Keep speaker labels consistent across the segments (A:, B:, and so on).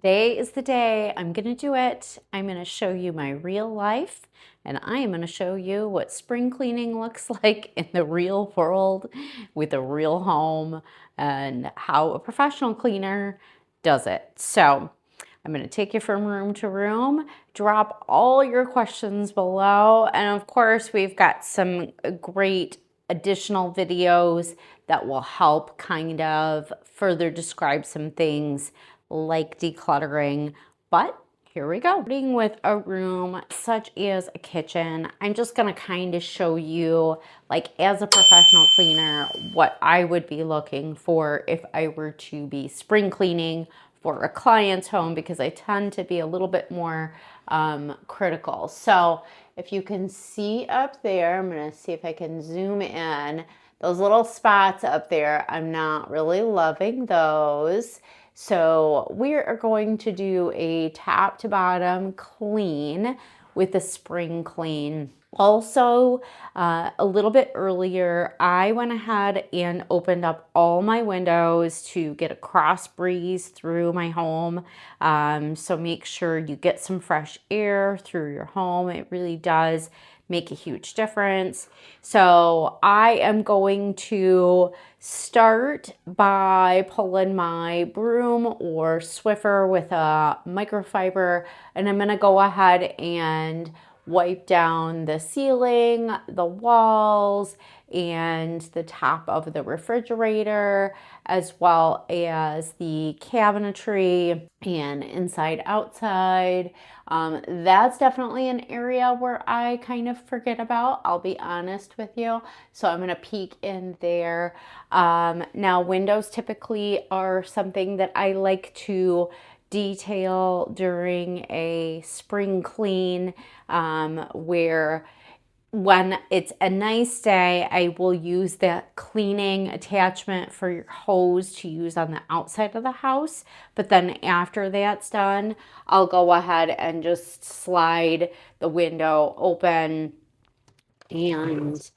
A: Today is the day I'm going to do it. I'm going to show you my real life, and I am going to show you what spring cleaning looks like in the real world with a real home and how a professional cleaner does it. So I'm going to take you from room to room, drop all your questions below, and of course we've got some great additional videos that will help kind of further describe some things like decluttering. But here we go. Starting with a room such as a kitchen, I'm just gonna kind of show you, like as a professional cleaner, what I would be looking for if I were to be spring cleaning for a client's home, because I tend to be a little bit more critical. So if you can see up there, I'm gonna see if I can zoom in. Those little spots up there, I'm not really loving those. So we are going to do a top to bottom clean with a spring clean. Also, a little bit earlier, I went ahead and opened up all my windows to get a cross breeze through my home. So make sure you get some fresh air through your home. It really does make a huge difference. So I am going to start by pulling my broom or Swiffer with a microfiber, and I'm gonna go ahead and wipe down the ceiling, the walls, and the top of the refrigerator, as well as the cabinetry and inside outside. That's definitely an area where I kind of forget about, I'll be honest with you. So I'm gonna peek in there. Now windows typically are something that I like to detail during a spring clean, where when it's a nice day, I will use that cleaning attachment for your hose to use on the outside of the house. But then after that's done, I'll go ahead and just slide the window open and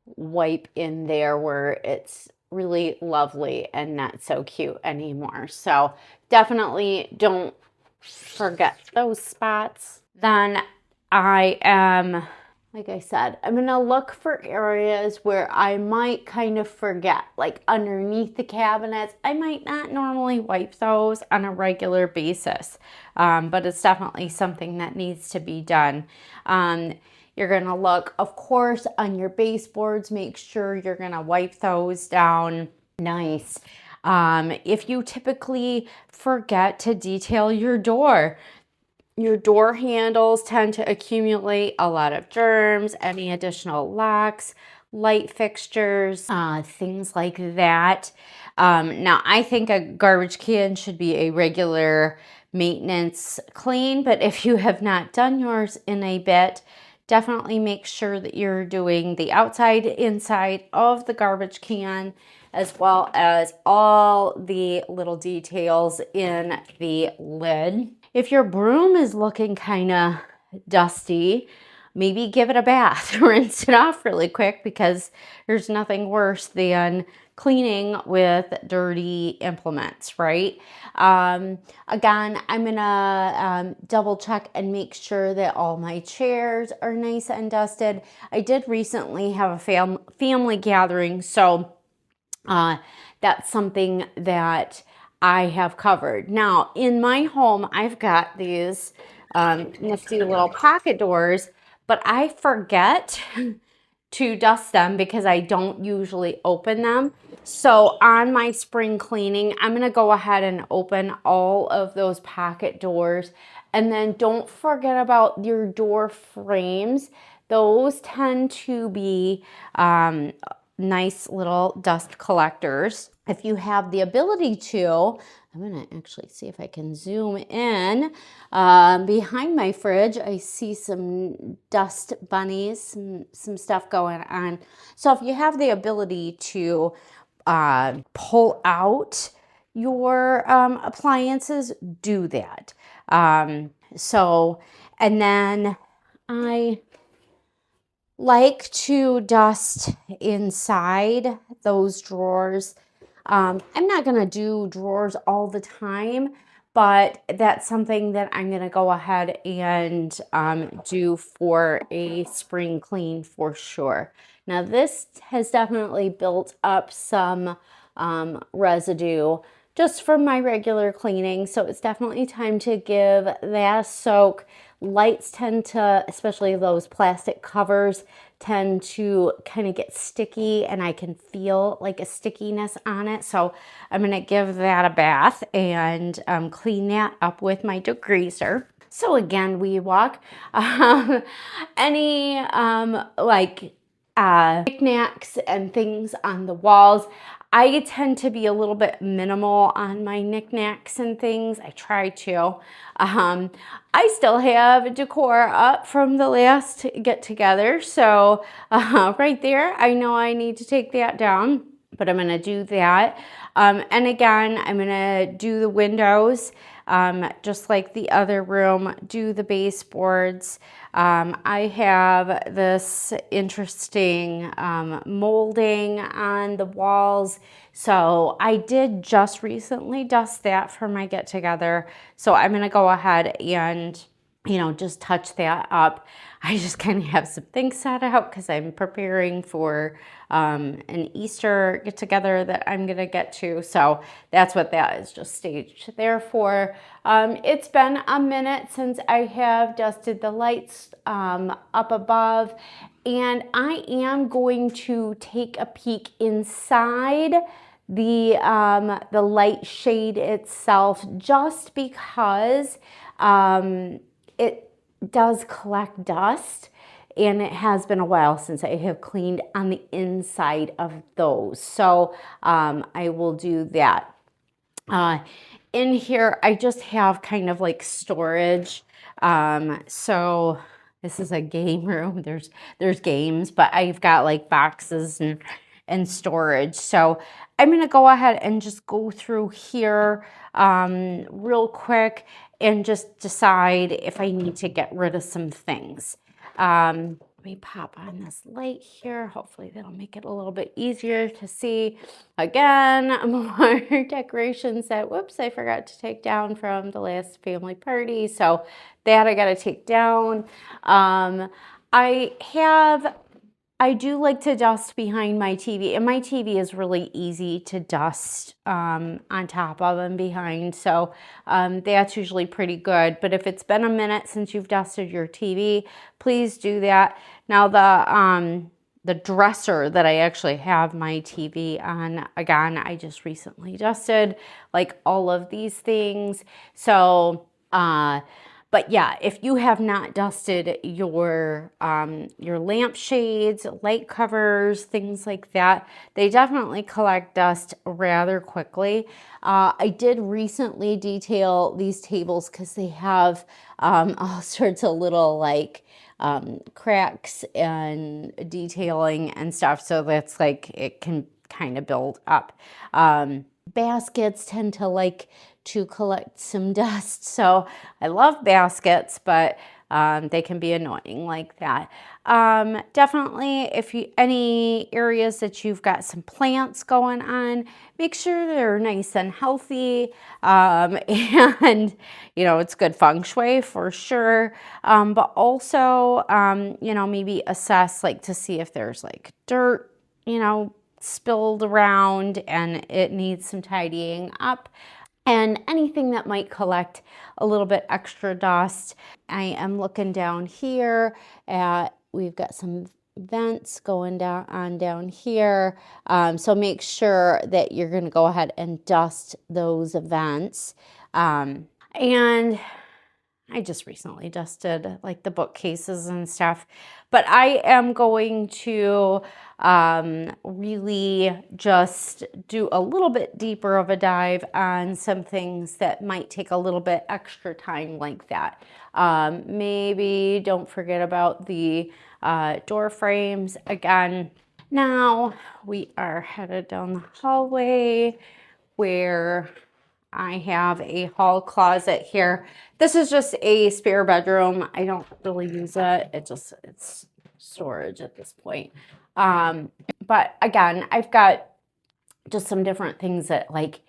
A: wipe in there where it's really lovely and not so cute anymore. So definitely don't forget those spots. Then I am, like I said, I'm gonna look for areas where I might kind of forget, like underneath the cabinets. I might not normally wipe those on a regular basis, but it's definitely something that needs to be done. You're gonna look, of course, on your baseboards, make sure you're gonna wipe those down nice. If you typically forget to detail your door handles tend to accumulate a lot of germs, any additional locks, light fixtures, things like that. Now, I think a garbage can should be a regular maintenance clean, but if you have not done yours in a bit, definitely make sure that you're doing the outside, inside of the garbage can, as well as all the little details in the lid. If your broom is looking kind of dusty, maybe give it a bath, rinse it off really quick, because there's nothing worse than cleaning with dirty implements, right? Again, I'm gonna double check and make sure that all my chairs are nice and dusted. I did recently have a family gathering, so that's something that I have covered. Now, in my home, I've got these nifty little pocket doors, but I forget to dust them because I don't usually open them. So on my spring cleaning, I'm gonna go ahead and open all of those pocket doors. And then don't forget about your door frames. Those tend to be nice little dust collectors. If you have the ability to, I'm gonna actually see if I can zoom in. Behind my fridge, I see some dust bunnies, some stuff going on. So if you have the ability to pull out your appliances, do that. And then I like to dust inside those drawers. I'm not gonna do drawers all the time, but that's something that I'm going to go ahead and do for a spring clean for sure. Now this has definitely built up some residue just from my regular cleaning, so it's definitely time to give that a soak. Lights tend to, especially those plastic covers, tend to kind of get sticky, and I can feel like a stickiness on it. So I'm going to give that a bath and clean that up with my degreaser. So again, we walk any like knickknacks and things on the walls. I tend to be a little bit minimal on my knickknacks and things. I try to. I still have decor up from the last get together. So right there, I know I need to take that down, but I'm going to do that. And again, I'm going to do the windows. Just like the other room, do the baseboards. I have this interesting molding on the walls. So I did just recently dust that for my get together. So I'm going to go ahead and, you know, just touch that up. I just kind of have some things set out because I'm preparing for an Easter get together that I'm going to get to. So that's what that is just staged there for. It's been a minute since I have dusted the lights up above, and I am going to take a peek inside the light shade itself, just because it does collect dust, and it has been a while since I have cleaned on the inside of those. So I will do that. In here, I just have kind of like storage. So this is a game room. There's games, but I've got like boxes and storage. So I'm going to go ahead and just go through here real quick and just decide if I need to get rid of some things. Let me pop on this light here. Hopefully that'll make it a little bit easier to see. Again, more decorations that, whoops, I forgot to take down from the last family party. So that I got to take down. I do like to dust behind my TV, and my TV is really easy to dust on top of and behind, so that's usually pretty good. But if it's been a minute since you've dusted your TV, please do that. Now the dresser that I actually have my TV on, again, I just recently dusted like all of these things. So but yeah, if you have not dusted your lampshades, light covers, things like that, they definitely collect dust rather quickly. I did recently detail these tables because they have all sorts of little like cracks and detailing and stuff. So that's like, it can kind of build up. Baskets tend to like to collect some dust. So I love baskets, but they can be annoying like that. Definitely, if you any areas that you've got some plants going on, make sure they're nice and healthy. And you know, it's good feng shui for sure. But also, you know, maybe assess like to see if there's like dirt, you know, spilled around and it needs some tidying up. And anything that might collect a little bit extra dust. I am looking down here at, we've got some vents going down here. So make sure that you're going to go ahead and dust those vents. And I just recently dusted like the bookcases and stuff, but I am going to really just do a little bit deeper of a dive on some things that might take a little bit extra time like that. Maybe don't forget about the door frames again. Now we are headed down the hallway where I have a hall closet here. This is just a spare bedroom. I don't really use it. It's storage at this point. But again, I've got just some different things that like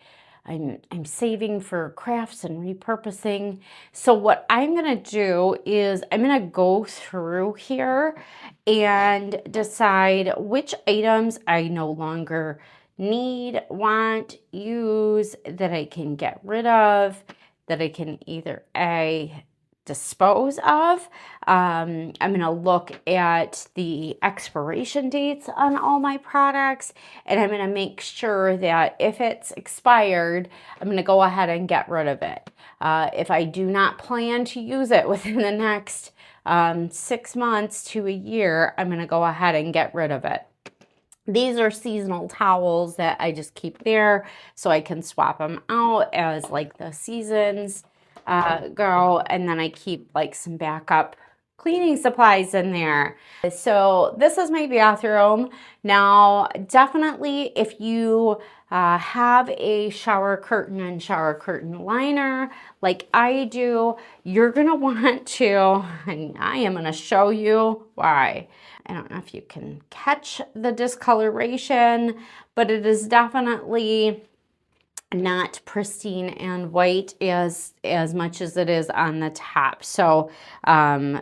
A: I'm saving for crafts and repurposing. So what I'm gonna do is I'm gonna go through here and decide which items I no longer need, want, use, that I can get rid of, that I can either dispose of. I'm going to look at the expiration dates on all my products, and I'm going to make sure that if it's expired, I'm going to go ahead and get rid of it. If I do not plan to use it within the next 6 months to a year, I'm going to go ahead and get rid of it. These are seasonal towels that I just keep there so I can swap them out as like the seasons go, and then I keep like some backup cleaning supplies in there. So this is my bathroom. Now, definitely if you have a shower curtain and shower curtain liner like I do, you're gonna want to, and I am gonna show you why. I don't know if you can catch the discoloration, but it is definitely not pristine and white as much as it is on the top. So I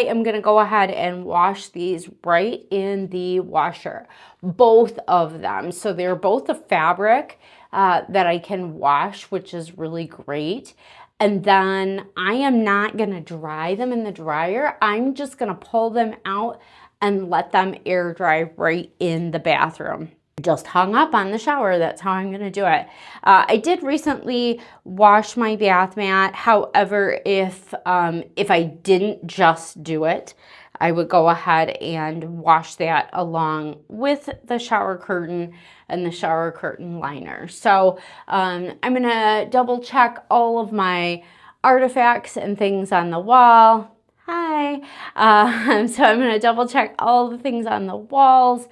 A: am going to go ahead and wash these right in the washer, both of them. So they're both a fabric that I can wash, which is really great. And then I am not going to dry them in the dryer. I'm just going to pull them out and let them air dry right in the bathroom. Just hung up on the shower. That's how I'm going to do it. I did recently wash my bath mat. However, if I didn't just do it, I would go ahead and wash that along with the shower curtain and the shower curtain liner. So I'm going to double check all of my artifacts and things on the wall. Hi. So I'm going to double check all the things on the walls.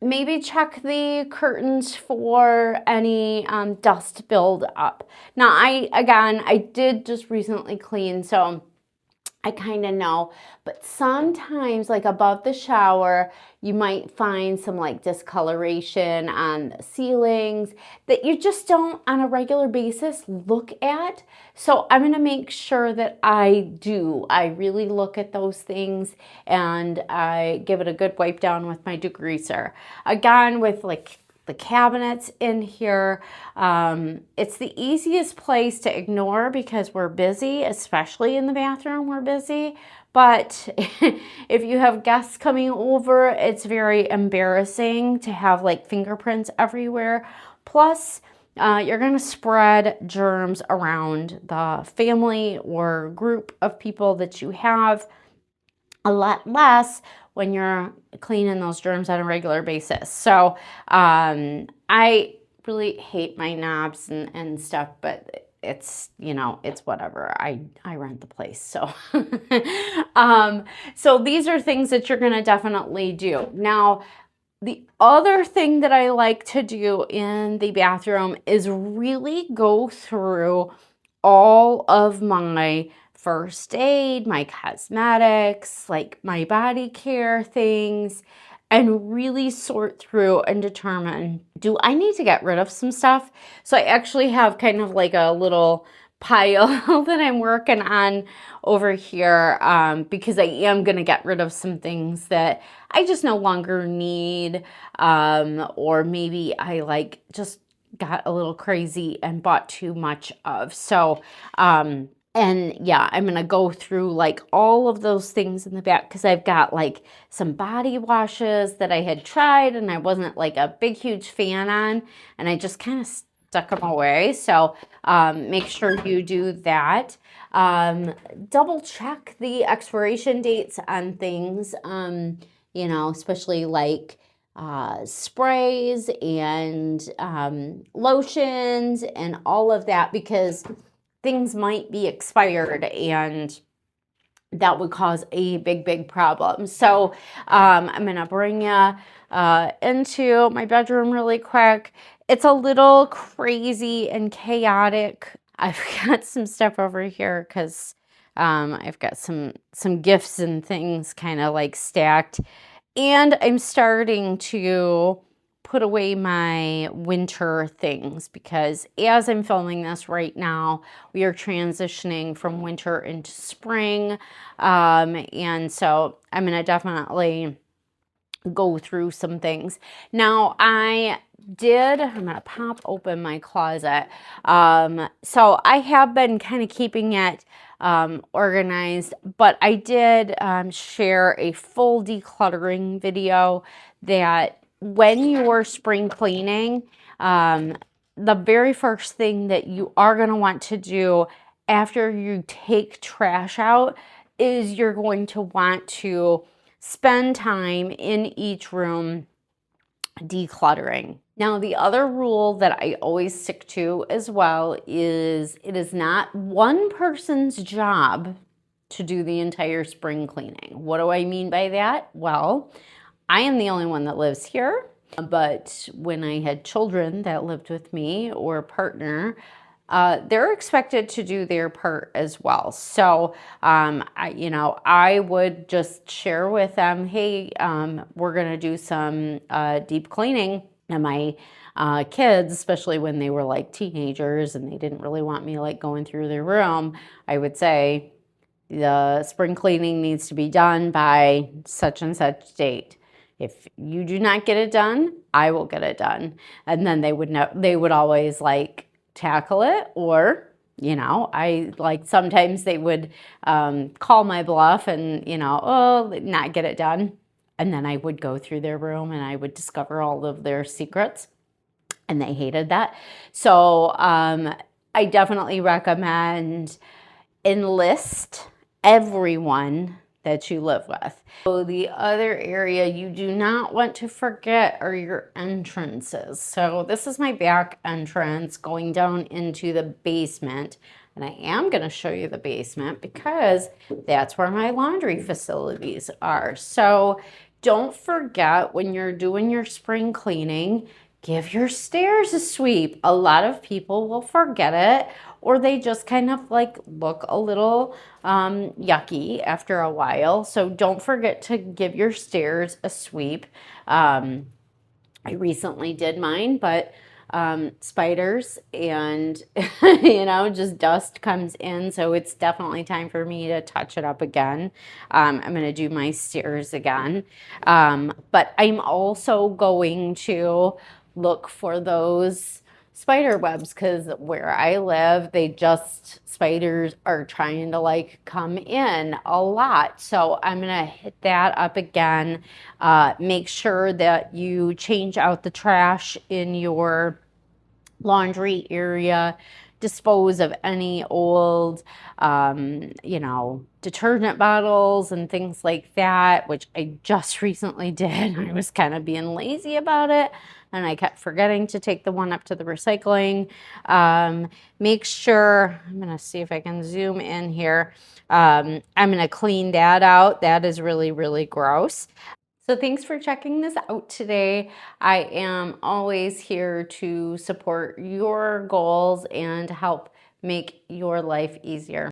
A: Maybe check the curtains for any dust build up. Now, I did just recently clean, so I kind of know, but sometimes like above the shower, you might find some like discoloration on the ceilings that you just don't on a regular basis look at. So I'm going to make sure that I really look at those things, and I give it a good wipe down with my degreaser. Again, with like the cabinets in here, it's the easiest place to ignore because we're busy, especially in the bathroom, we're busy. But if you have guests coming over, it's very embarrassing to have like fingerprints everywhere. Plus, you're going to spread germs around the family or group of people that you have a lot less when you're cleaning those germs on a regular basis. So I really hate my knobs and stuff, but it's, you know, it's whatever. I rent the place. So, so these are things that you're going to definitely do. Now, the other thing that I like to do in the bathroom is really go through all of my first aid, my cosmetics, like my body care things, and really sort through and determine, do I need to get rid of some stuff? So I actually have kind of like a little pile that I'm working on over here because I am going to get rid of some things that I just no longer need, or maybe I like just got a little crazy and bought too much of. So and yeah, I'm going to go through like all of those things in the back because I've got like some body washes that I had tried and I wasn't like a big, huge fan on, and I just kind of stuck them away. So make sure you do that. Double check the expiration dates on things, you know, especially like sprays and lotions and all of that, because things might be expired and that would cause a big, big problem. So I'm going to bring you into my bedroom really quick. It's a little crazy and chaotic. I've got some stuff over here because I've got some gifts and things kind of like stacked. And I'm starting to put away my winter things because as I'm filming this right now, we are transitioning from winter into spring. And so I'm going to definitely go through some things. Now I'm going to pop open my closet. So I have been kind of keeping it organized, but I did share a full decluttering video that when you're spring cleaning, the very first thing that you are going to want to do after you take trash out is you're going to want to spend time in each room decluttering. Now, the other rule that I always stick to as well is it is not one person's job to do the entire spring cleaning. What do I mean by that? Well, I am the only one that lives here, but when I had children that lived with me or a partner, they're expected to do their part as well. So, I would just share with them, hey, we're going to do some deep cleaning. And my kids, especially when they were like teenagers and they didn't really want me like going through their room, I would say, the spring cleaning needs to be done by such and such date. If you do not get it done, I will get it done. And then they would always like tackle it, or I like sometimes they would call my bluff and not get it done, and then I would go through their room and I would discover all of their secrets, and they hated that. So I definitely recommend enlist everyone that you live with. So the other area you do not want to forget are your entrances. So this is my back entrance going down into the basement. And I am going to show you the basement because that's where my laundry facilities are. So don't forget when you're doing your spring cleaning, give your stairs a sweep. A lot of people will forget it, or they just kind of like look a little yucky after a while. So don't forget to give your stairs a sweep. I recently did mine, but spiders and just dust comes in, so it's definitely time for me to touch it up again. I'm going to do my stairs again, but I'm also going to look for those spider webs because where I live, spiders are trying to like come in a lot. So I'm gonna hit that up again. Make sure that you change out the trash in your laundry area, dispose of any old, detergent bottles and things like that, which I just recently did. I was kind of being lazy about it, and I kept forgetting to take the one up to the recycling. Make sure, I'm going to see if I can zoom in here. I'm going to clean that out. That is really, really gross. So thanks for checking this out today. I am always here to support your goals and help make your life easier.